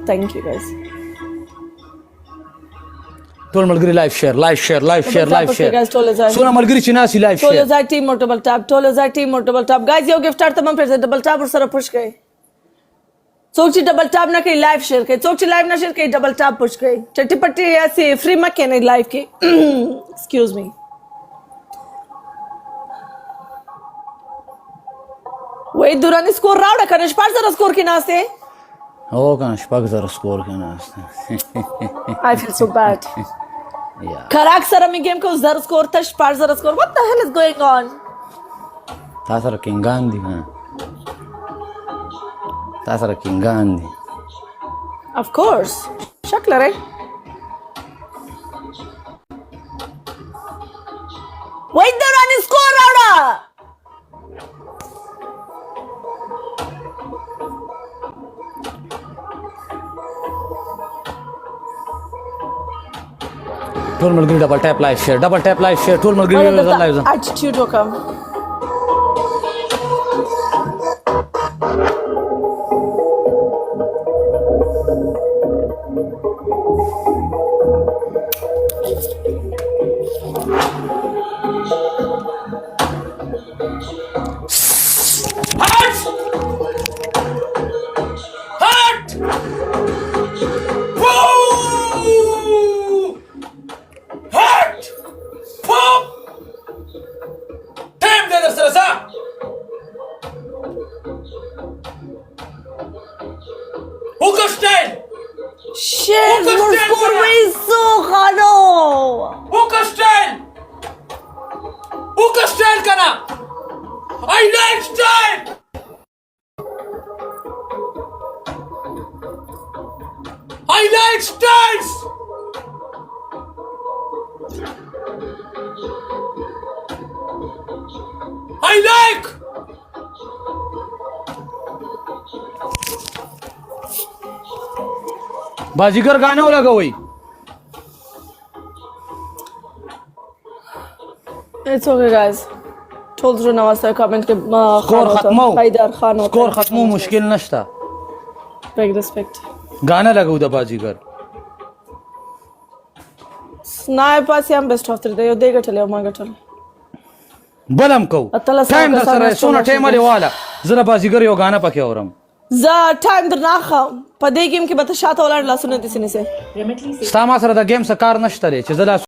Thank you guys. ټول ملګری لایف شیر Guys, ټول ځای سونه ملګری چې ناسي لایف ټول شیر ځای ټیم مو ډبل ټاپ guys یو gift card تمام پر ډبل ټاپ ور سره پوش کړئ څوک چې ډبل ټاپ نه کوي لایف شیر کوي څوک چې لایف نه شیر کوي ډبل ټاپ پوش کړئ چټي پټي ایسي فری مکه نه لایف کې excuse me وای دورانی سکور راوړه کنه شپږ زره سکور کې ناشته او کنه شپږ زره سکور کې ناشته I feel so bad کراک سره می گیم کو زر سکور ته شپږ زره سکور what the hell is going on تاسو سره کینګان دي نه تاسو سره کینګان دي of course شک لري وای دورانی سکور راوړه ټول ملګری ډبل ټاپ لایف شیر ټول ملګری لایف ځه attitude وکم Shit, more score way so khano. Hookah style kana. I like style. I like styles. I like. बाजीगर गाना लगाओ It's okay guys ټول زړه نواسته کمنټ کې سکور ختمو حیدر خان سکور ختمو مشکل نشتا big respect गाना लगाو د बाजीगर sniper से हम best of 3 دی یو دی ګټل یو ما ګټل بلم کو ټایم در سره سونه ټایم لري والا زره बाजीगर یو गाना پکې اورم زه ټایم در نه خم په دې گیم کې به ته شاته ولاړ لاسونه دي سینې سه ستا ما سره د گیم څخه کار نشته چې زه